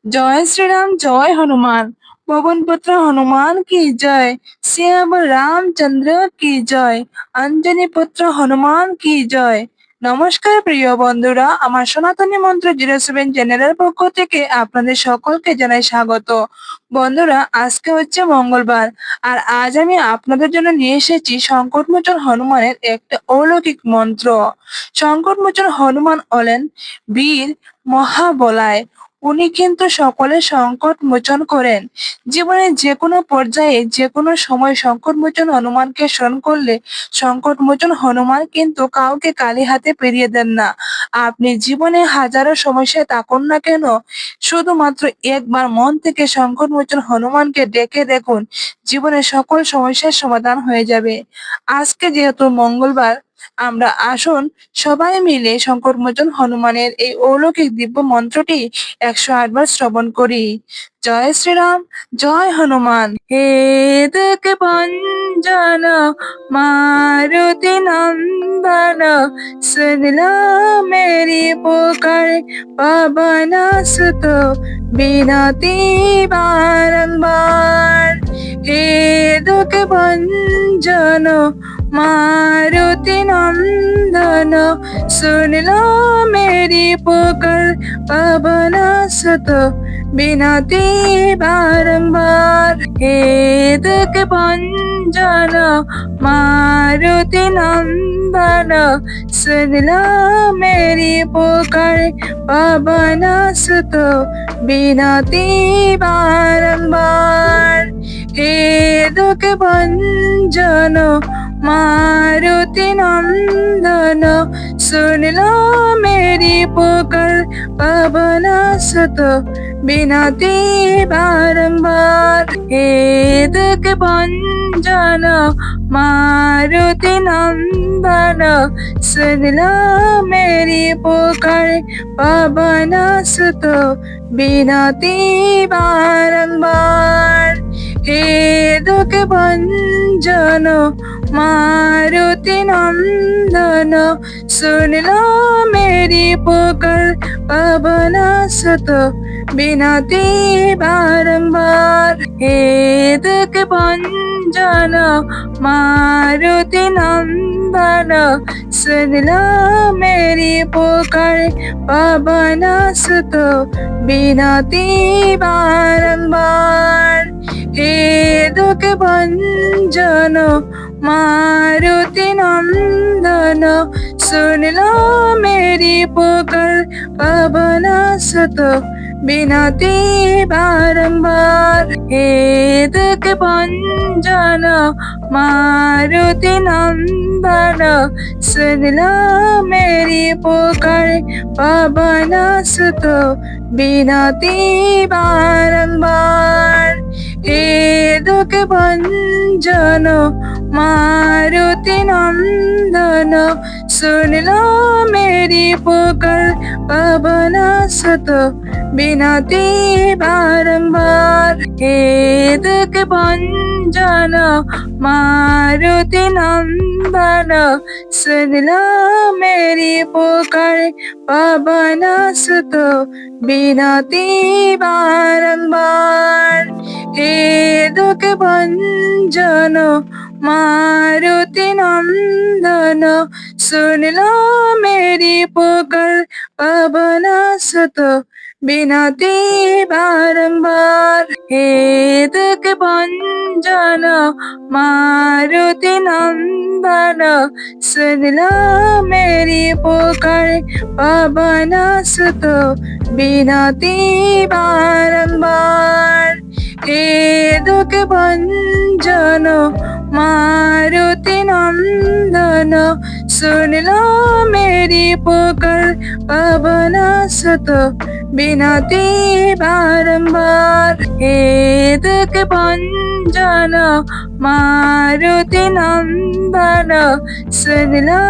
जय श्री राम जय हनुमान। पवन पुत्र हनुमान की जय। श्याम रामचंद्र की जय। अंजनी पुत्र हनुमान की जয়। নমস্কার প্রিয় বন্ধুরা, আমার সনাতনী মন্ত্র 07 চ্যানেলের পক্ষ থেকে আপনাদের সকলকে জানাই স্বাগত। বন্ধুরা, আজকে হচ্ছে মঙ্গলবার, আর আজ আমি আপনাদের জন্য নিয়ে এসেছি সংকটমোচন হনুমানের একটা অলৌকিক মন্ত্র। সংকটমোচন হনুমান হলেন বীর মহাবলায়। উনি কিন্তু সকলের সংকট মোচন করেন। জীবনের যেকোনো পর্যায়ে যেকোনো সময় সংকট মোচন হনুমানকে স্মরণ করলে সংকট মোচন হনুমান কিন্তু কাউকে খালি হাতে ফিরিয়ে দেন না। আপনি জীবনে হাজারো সমস্যায় থাকুন না কেন, শুধুমাত্র একবার মন থেকে সংকট মোচন হনুমানকে ডেকে দেখুন, জীবনের সকল সমস্যার সমাধান হয়ে যাবে। আজকে যেহেতু মঙ্গলবার, আমরা আসুন সবাই মিলে সংকটমোচন হনুমানের এই অলৌকিক দিব্য মন্ত্রটি 108 বার শ্রবণ করি। জয় শ্রীরাম জয় হনুমান। হে দুঃখ ভঞ্জন মারুতি নন্দন, শুনলা মেরি পুকার পবন সুত বিনতি বারংবার। হে দুঃখ ভঞ্জন मारुति नंदन, सुन लो मेरी पुकार पवन सुत बिनती बारंबार। हे दुख भंजन मारुति नंदन, सुन लो मेरी पुकार पवन सुत बिनती बारंबार। हे दुख भंजन मारुति नंदन, सुन लो मेरी पुकार पवन सुत बिनती बारंबार। हे दुख भंजन मारुति नंदन, सुन लो मेरी पुकार पवन सुत बिनती बारंबार। हे दुख भंजन मारुति नंदन, सुन लो मेरी पुकार पवन सुत बिनती बारंबार। हे दुख भंजन मारुति नंदन, सुन लो मेरी पुकार पवन सुत बिनती बारंबार। हे दुख भंजन मारुति नंदन, सुन लो मेरी पुकार पवन सुत बिनती बारंबार। हे दुख भंजन मारुति नंदन, सुन लो मेरी पुकार पवन सुत बिनती बारंबार। हे दुख भंजन मारुति नंदन, सुन लो मेरी पुकार पवन सुत बिनती बारंबार। हे दुख भंजन मारुति नंदन, सुन लो मेरी पुकार पवन सुत बिनती बारंबार। हे दुख भंजन मारुति नंदन, सुन लो मेरी पुकार पवन सुत बिनती बारंबार। हे दुख भंजन मारुति नंदन, सुन लो मेरी पुकार पवन सुत बिनती बारंबार। हे दुख भंजन मारुति नंदन, सुन लो मेरी पुकार पवन सुत बिनती बारंबार। हे दुख भंजन मारुति नंदन, सुन लो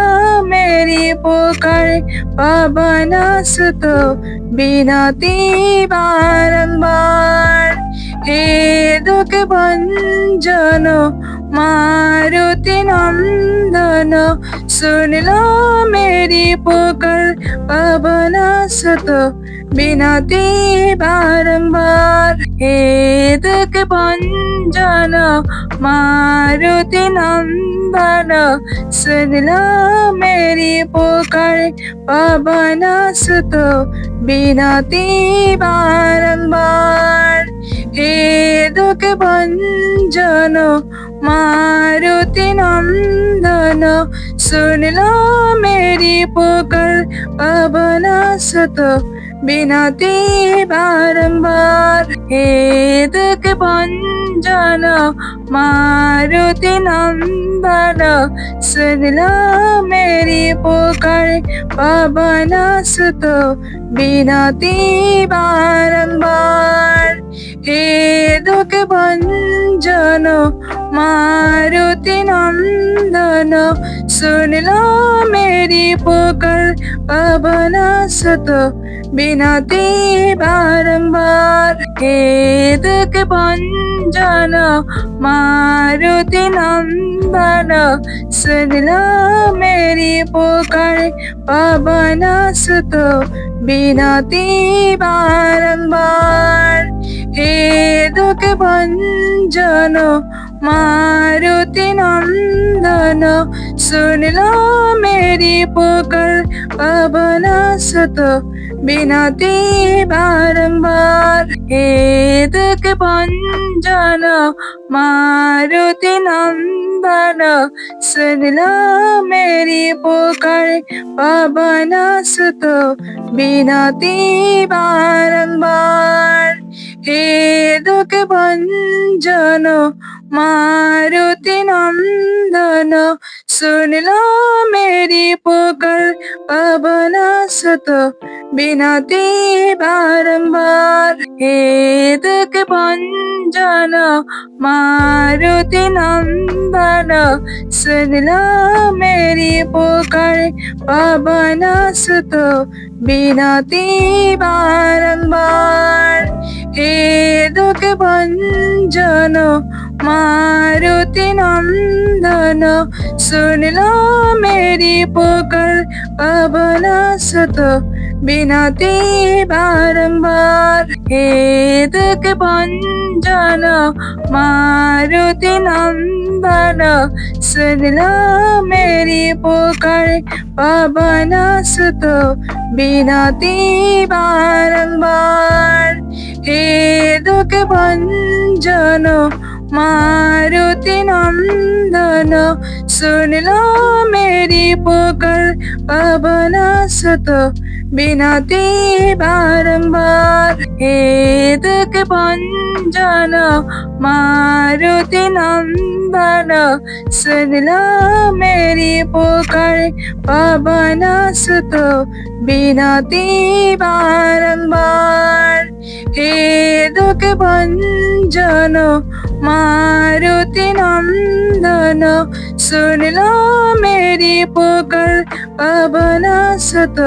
मेरी पुकार पवन सुत बिनती बारंबार। हे दुख भंजन मारुति नंदन, सुन लो मेरी पुकार पवन सुत বিনতি বারংবার হে দুঃখ ভঞ্জন মারুতি নন্দন सुन लो मेरी पुकार पवन सुत बिनती बारंबार हे दुख भंजन मारुति नंदन सुन लो मेरी पुकार पवन सुत बिनती बारंबार हे दुख भंजन मारुति नंदन सुन लो मेरी पुकार पवन सुत बिनती बारंबार हे दुख भंजन मारुति नंदन सुन लो मेरी पुकार पवन सुत बिनती बारंबार हे दुख भंजन मारुति नंदन सुन लो मेरी पुकार पवन सुत बिनती बारंबार हे दुख भंजन मारुति नंदन सुन लो मेरी पुकार पवन सुत बिनती बारंबार हे दुख भंजन मारुति नंदन सुन लो मेरी पुकार पवन सुत बिनती बारंबार हे दुख भंजन मारुति नंदन सुन लो मेरी पुकार पवन सुत बिनती बारंबार हे दुख भंजन मारुति नंदन सुन लो मेरी पुकार पवन सुत बिनती बारंबार हे दुख भंजन मारुति नंदन सुन लो मेरी पुकार पवन सुत बिनती बारंबार हे दुख भंजन मारुति नंदन सुन लो मेरी पुकार पवन सुत बिनती बारंबार हे दुख भंजन मारुति नंदन सुन लो मेरी पुकार पवन सुत बिनती बारंबार हे दुख भंजन मारुति नंदन सुन लो मेरी पुकार पवन सुत बिनती बारंबार हे दुख भंजन मारुति नंदन सुन लो मेरी पुकार पवन सुत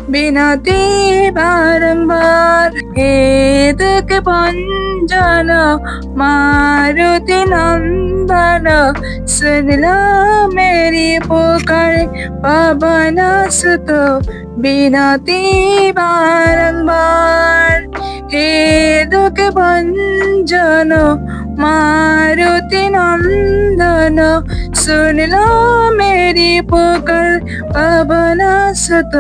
बिनती बारंबार हे दुख भंजन मारुति नंदन सुन लो मेरी पुकार पवन सुत बिनती बारंबार हे दुख भंजन मारुति नंदन सुन लो मेरी पुकार पवन सुत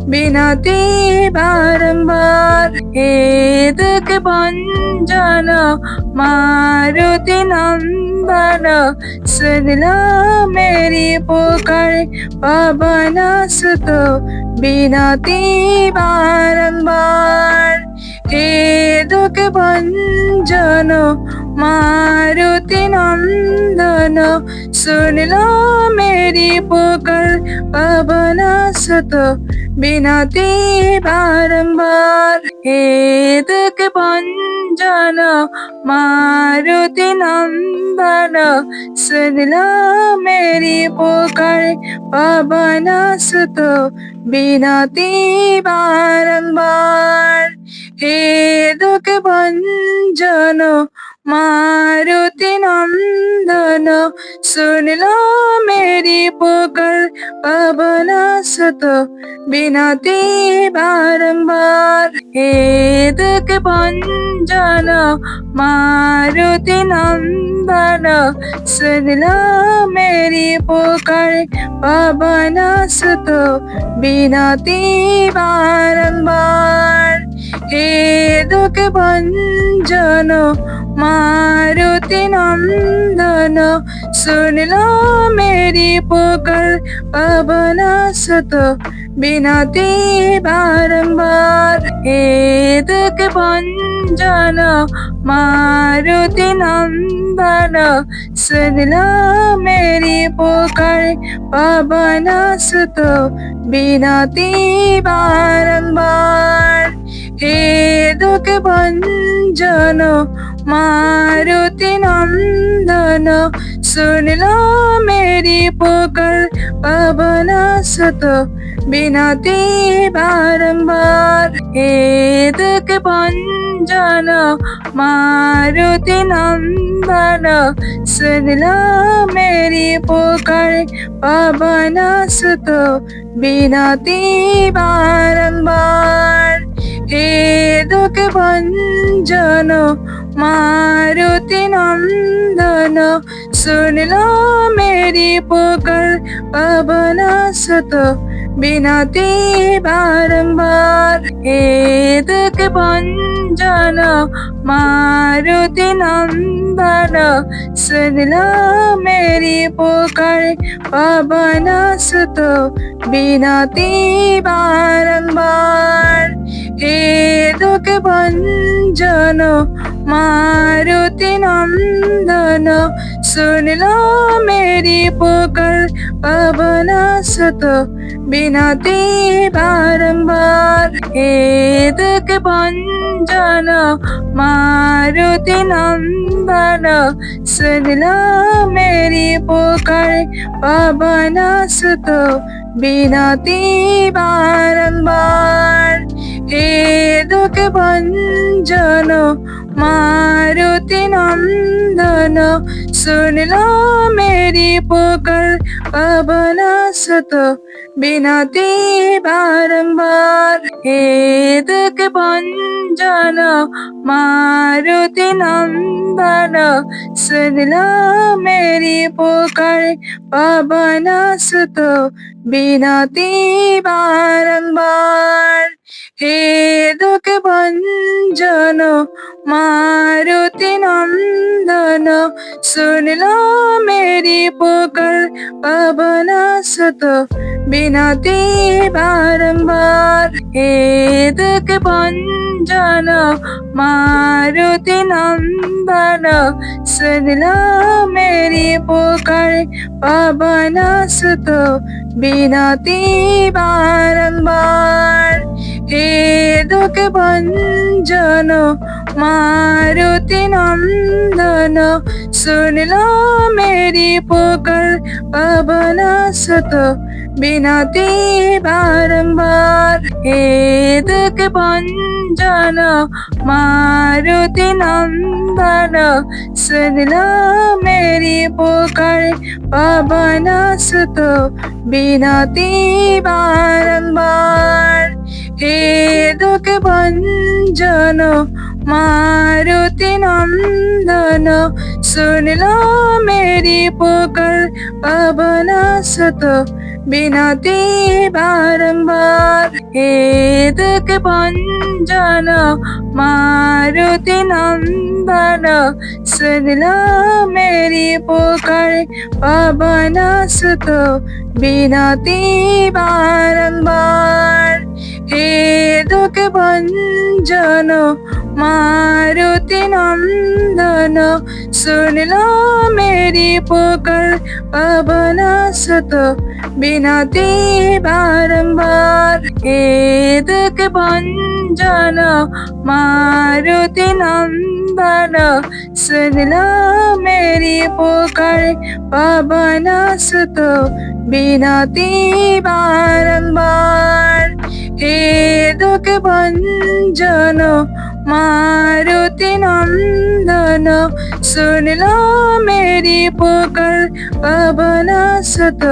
बिनती बारंबार हे दुख भंजन मारुति नंदन सुन लो मेरी पुकार पवन सुत बिनती बारंबार हे दुख भंजन मारुति नंदन सुन लो मेरी पुकार पवन सुत बिनती बारंबार हे दुख भंजन मारुति नंदन सुन लो मेरी पुकार पवन सुत बिनती बारंबार हे दुख भंजन मारुति नंदन सुन लो मेरी पुकार पवन सुत बिनती बारंबार। हे दुख भंजन मारुति नंदन सुन लो मेरी पुकार पवन सुत बिनती बारंबार। हे दुख भंजन मारुति नंदन सुन लो मेरी पुकार पवन सुत बिनती बारंबार। हे दुख भंजन मारुति नंदन सुन लो मेरी पुकार पवन सुत बिनती बारंबार। हे दुख भंजन मारुति नंदन सुन लो मेरी पुकार पवन सुत बिनती बारंबार। हे दुख भंजन मारुति नंदन सुन लो मेरी पुकार पवन सुत बिनती बारंबार। हे दुख भंजन मारुति नंदन सुन लो मेरी पुकार पवन सुत बिनती बारंबार। हे दुख भंजन मारुति नंदन सुन लो मेरी पुकार पवन सुत बिनती बारंबार। हे दुख भंजन मारुति नंदन सुन लो मेरी पुकार पवन सुत बिनती बारंबार। हे दुख भंजन मारुति नंदन सुन लो मेरी पुकार पवन सुत बिनती बारंबार। हे दुख भंजन मारुति नंदन सुन लो मेरी पुकार पवन सुत बिनती बारंबार। हे दुख भंजन मारुति नंदन सुन लो मेरी पुकार पवन सुत बिनती बारंबार। हे दुख भंजन मारुति नंदन सुन लो मेरी पुकार पवन सुत बिनती बारंबार। हे दुख भंजन मारुति नंदन सुन लो मेरी पुकार पवन सुत बिनती बारंबार। हे दुख भंजन मारुति नंदन सुन लो मेरी पुकार पवन सुत बिनती बारंबार। हे दुख भंजन मारुति नंदन सुन लो मेरी पुकार पवन सुत बिनती बारंबार। हे दुख भंजन मारुति नंदन सुन लो मेरी पुकार पवन सुत बिनती बारंबार। हे दुख भंजन मारुति नंदन सुन लो मेरी पुकार पवन सुत बिनती बारंबार। हे दुख भंजन मारुति नंदन सुन लो मेरी पुकार पवन सुत बिनती बारंबार। हे दुख भंजन मारुति नंदन सुन लो मेरी पुकार पवन सुत बिनती बारंबार। हे दुख भंजन मारुति नंदन सुन लो मेरी पुकार पवन सुत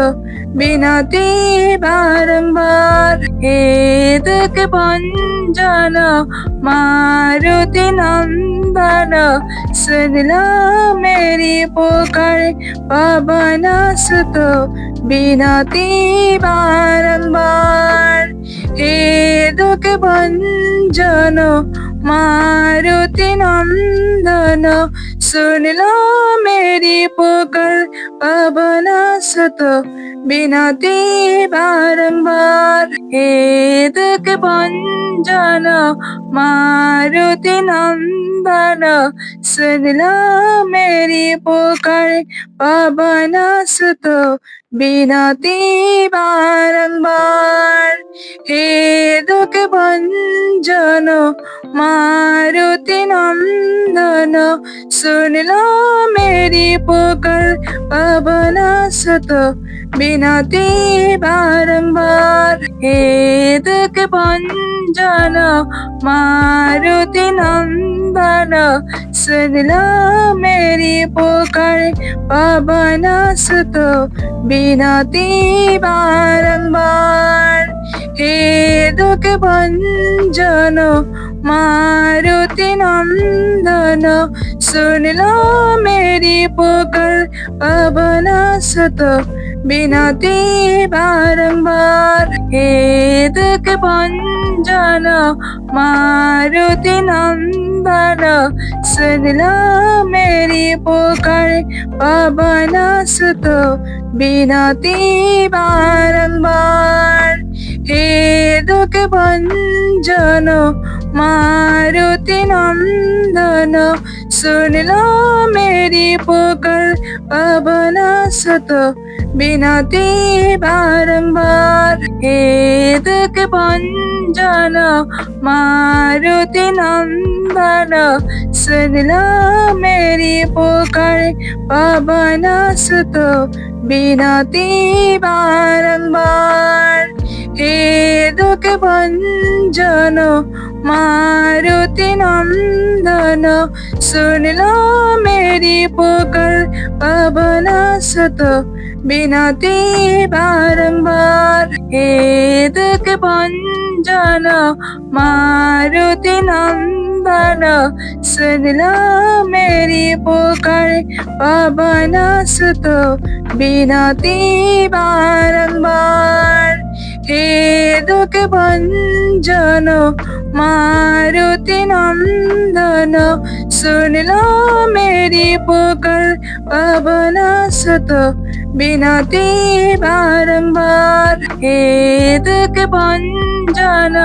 बिनती बारंबार। हे दुख भंजन मारुति नंदन सुन लो मेरी पुकार पवन सुत बिनती बारंबार। हे दुख भंजन मारुति नंदन सुन लो मेरी पुकार पवन सुत बिनती बारंबार। हे दुख भंजन मारुति नंदन सुन लो मेरी पुकार पवन सुत बिनती बारंबार। हे दुख भंजन मारुति नंदन सुन लो मेरी पुकार पवन सुत बिनती बारंबार। हे दुख भंजन मारुति नंदन सुन लो मेरी पुकार पवन सुत बिनती बारंबार। हे दुख भंजन मारुति नंदन सुन लो मेरी पुकार पवन सुत बिनती बारंबार। हे दुख भंजन मारुति नंदन सुन लो मेरी पुकार पवन सुत बिनती बारंबार। हे दुख भंजन मारुति नंदन सुन लो मेरी पुकार पवन सुत बिनती बारंबार। हे दुख भंजन मारुति नंदन सुन लो मेरी पुकार पवन सुत बिनती बारंबार। हे दुख भंजन मारुति नंदन सुन लो मेरी पुकार पवन सुत बिनती बारंबार। हे दुख भंजन मारुति नंदन सुन लो मेरी पुकार पवन सुत बिनती बारंबार। हे दुख भंजन मारुति नंदन सुन लो मेरी पुकार पवन सुत बिनती बारंबार। हे दुख भंजन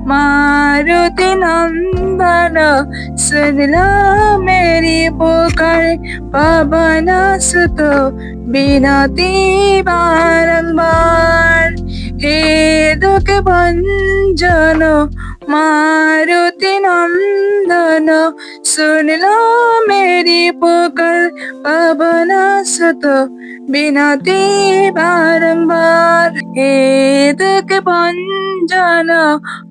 मारुति नंदन सुन लो मेरी पुकार पवन सुत बिनती बारंबार। हे दुख भंजन मारुति नंदन सुन लो मेरी पुकार पवन सुत बिनती बारंबार। हे दुख भंजन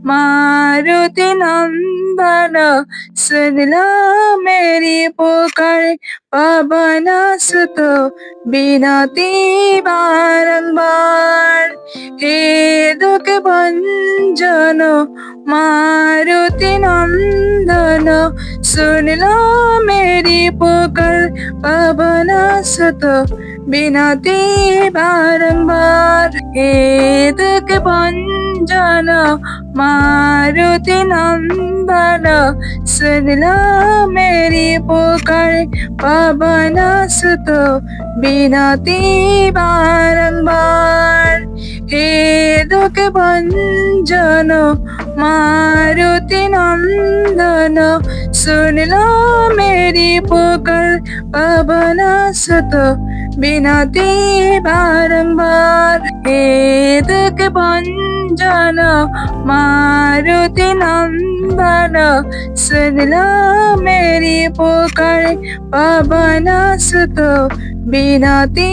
मारुति नंदन सुन लो मेरी पुकार पवन सुत बिनती बारंबार। हे दुख भंजन मारुति नंदन सुन लो मेरी पुकार पवन सुत बिनती बारंबार। हे दुख भंजन मारुति नंदन सुन लो मेरी पुकार पवन सुत बिनती बारंबार। हे दुख भंजन मारुति नंदन सुन लो मेरी पुकार पवन सुत बिनती बारंबार। हे दुख भंजन मारुति नंदन सुन लो मेरी पुकार पवन सुत बिनती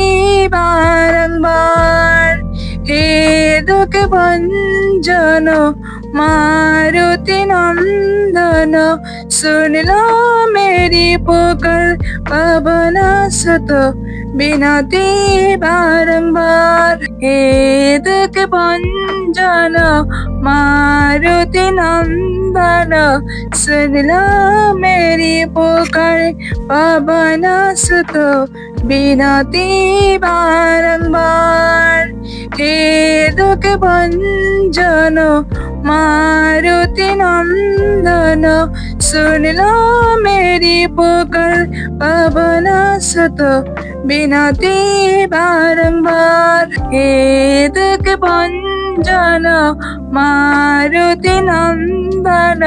बारंबार। हे दुख भंजन मारुति नंदन सुन लो मेरी पुकार पवन सुत विनती बारंबार हे दुख भंजन मारुति नंदन सुन लो मेरी पुकार पवन सुत विनती बारंबार हे दुख भंजन मारुति नंदन सुन लो मेरी पुकार पवन सुत विनती बारंबार हे दुख भंजन मारुति नंदन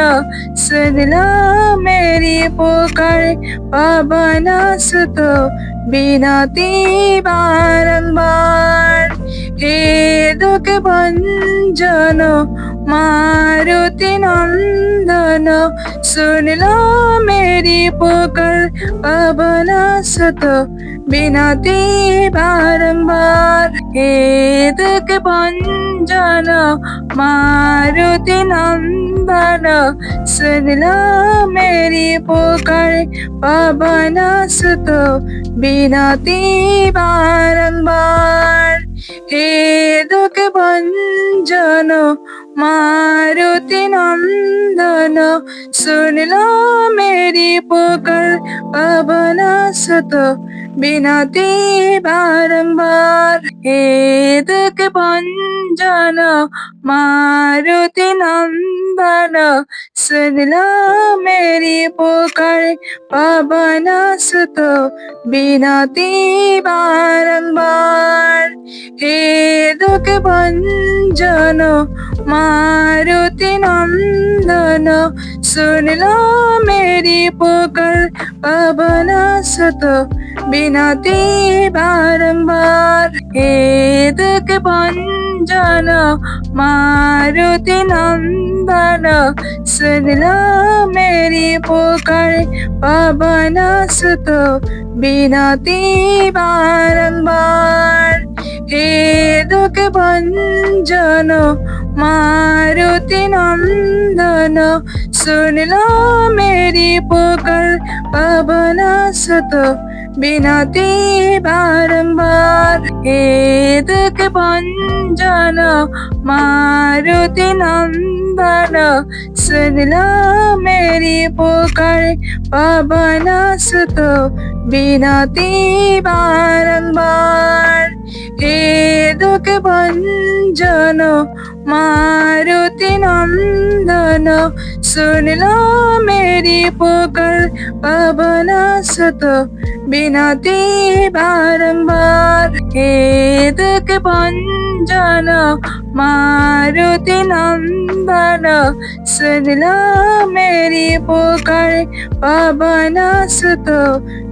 सुन लो मेरी पुकार पवन सुत विनती बारंबार हे दुख भंजन मारुति नंदन सुन लो मेरी पुकार पवन सुत विनती बारंबार हे दुख भंजन मारुति नंदन सुन लो मेरी पुकार पवन सुत विनती बारंबार हे दुख भंजन मारुति नंदन सुन लो मेरी पुकार पवन सुत विनती बारंबार हे दुख भंजन मारुति नंदन सुन लो मेरी पुकार पवन सुत विनती बारंबार हे दुख भंजन मारुति नंदन सुन लो मेरी पुकार पवन सुत विनती बारंबार हे दुख भंजन मारुति नंदन सुन लो मेरी पुकार पवन सुत विनती बारंबार हे दुख भंजन मारुति नंदन सुन लो मेरी पुकार पवन सुत विनती बारंबार हे दुख भंजन मारुति नंदन सुन लो मेरी पुकार पवन सुत विनती बारंबार हे दुख भंजन मारुति नंदन सुन लो मेरी पुकार पवन सुत विनती बारंबार हे दुख भंजन मारुति नंदन सुन लो मेरी पुकार पवन सुत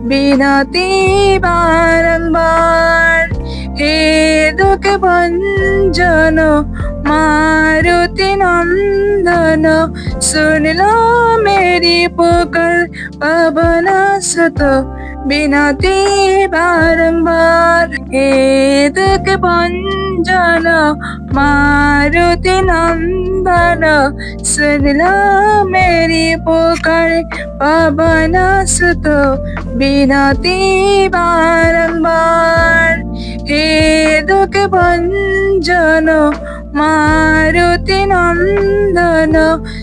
विनती बारंबार हे दुख भंजन मारुति नंदन सुन लो मेरी पुकार पवन सुत विनती बारंबार हे दुख भंजन मारुति नंदन सुन लो मेरी पुकार पवन सुत विनती बारंबार हे दुख भंजन मारुति नंदन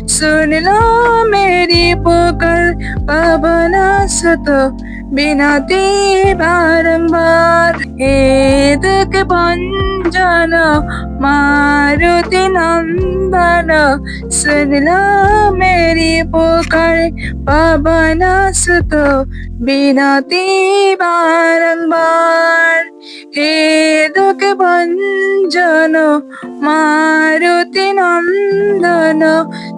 सुन लो मेरी पुकार पवन सुत विनती बारंबार हे दुख भंजन मारुति नंदन सुन लो मेरी पुकार पवन सुत विनती बारंबार हे दुख भंजन मारुति नंदन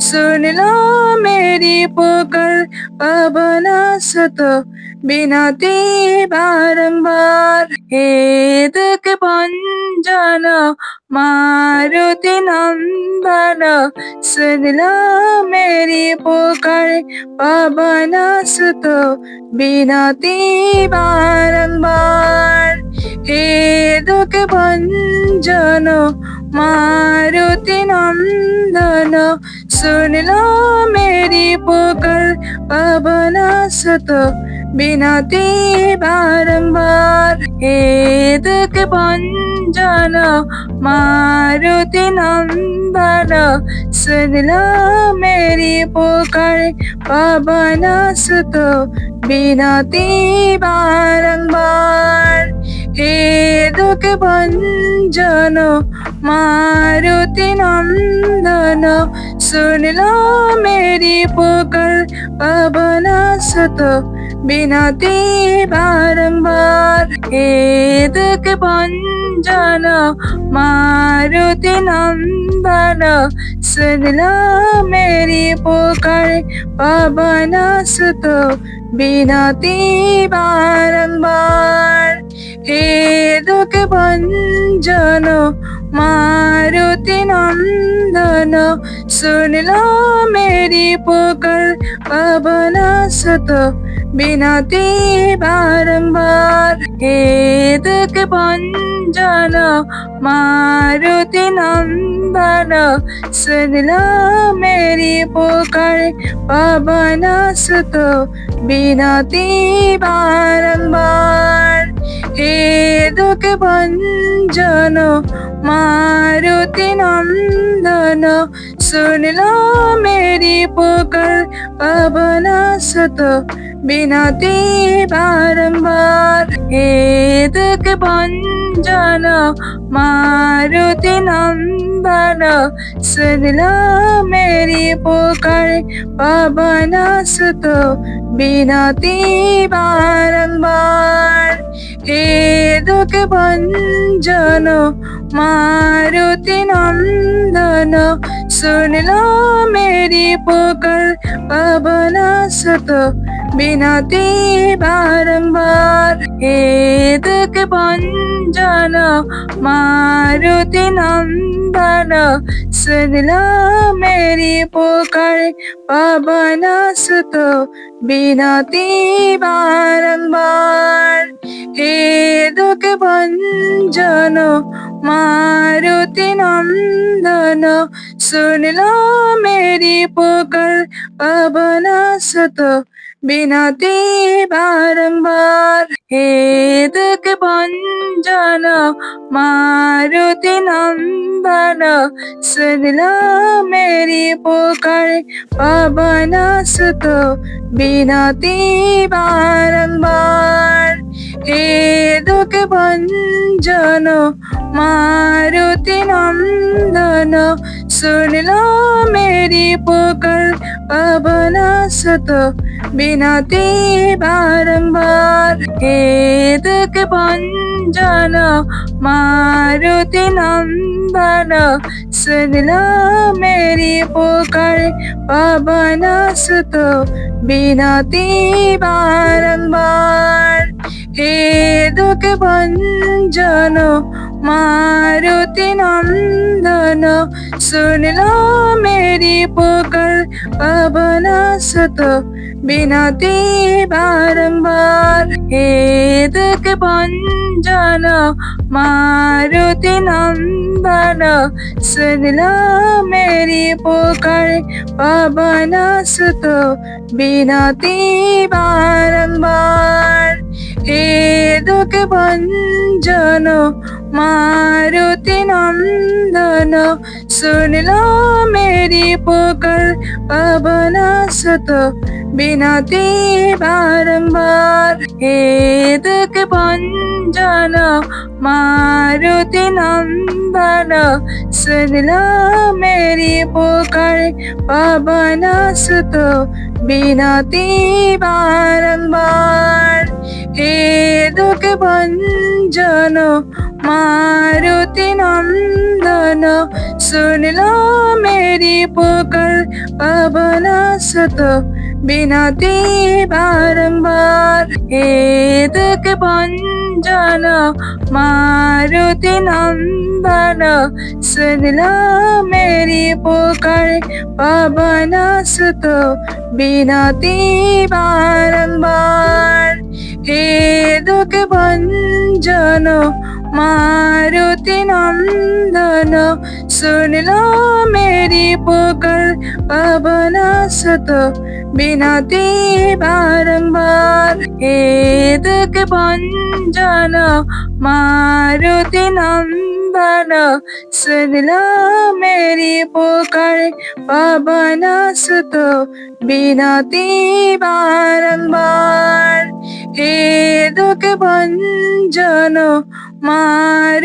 सुन लो मेरी पुकार पवन सुत विनती बारंबार हे दुख भंजन मारुति नंदन सुन लो मेरी पुकार पवन सुत विनती बारंबार हे दुख भंजन मारुति नंदन सुन लो मेरी पुकार, पवन सुत बिनती बारंबार। हे दुख भंजन मारुति नंदन सुन लो मेरी पुकार, पवन सुत बिनती बारंबार। हे दुख भंजन मारुति नंदन सुन लो मेरी पुकार, पवन सुत बिनती बारंबार। हे दुख भंजन मारुति नंदन सुन लो मेरी पुकार, पवन सुत बिनती बारंबार। हे दुख भंजन मारुति नंदन सुन लो मेरी पुकार, पवन सुत बिनती बारंबार। हे दुख भंजन मारुति नंदन सुन लो मेरी पुकार, पवन सुत बिनती बारंबार। हे दुख भंजन मारुति नंदन सुन लो मेरी पुकार, पवन सुत बिनती बारंबार। हे दुख भंजन मारुति नंदन सुन लो मेरी पुकार, पवन सुत बिनती बारंबार। हे दुख भंजन मारुति नंदन सुन लो मेरी पुकार, पवन सुत बिनती बारंबार। हे दुख भंजन मारुति नंदन सुन लो मेरी पुकार, पवन सुत बिनती बारंबार। हे दुख भंजन मारुति नंदन सुन लो मेरी पुकार, पवन सुत बिनती बारंबार। हे दुख भंजन मारुति नंदन सुन लो मेरी पुकार, पवन सुत बिनती बारंबार। हे दुख भंजन मारुति नंदन सुन लो मेरी पुकार, पवन सुत बिनती बारंबार। हे दुख भंजन मारुति नंदन सुन लो मेरी पुकार, पवन सुत बिनती बारंबार। हे दुख भंजन मारुति नंदन सुन लो मेरी पुकार, पवन सुत बिनती बारंबार। हे दुख भंजन मारुति नंदन सुन लो मेरी पुकार, पवन सुत बिनती बारंबार। हे दुख भंजन मारुति नंदन सुन लो मेरी पुकार, पवन सुत बिनती बारंबार। हे दुख भंजन मारुति नंदन सुन लो मेरी पुकार, पवन सुत बिनती बारंबार। हे दुख भंजन मारुति नंदन सुन लो मेरी पुकार, पवन सुत बिनती बारंबार। हे दुख भंजन मारुति नंदन सुन लो मेरी पुकार, पवन सुत बिनती बारंबार। हे दुख भंजन मारुति नंदन, सुन लो मेरी पुकार पवन सुत विनती बारंबार। हे दुख भंजन मारुति नंदन, सुन लो मेरी पुकार पवन सुत विनती बारंबार। हे दुख भंजन मारुति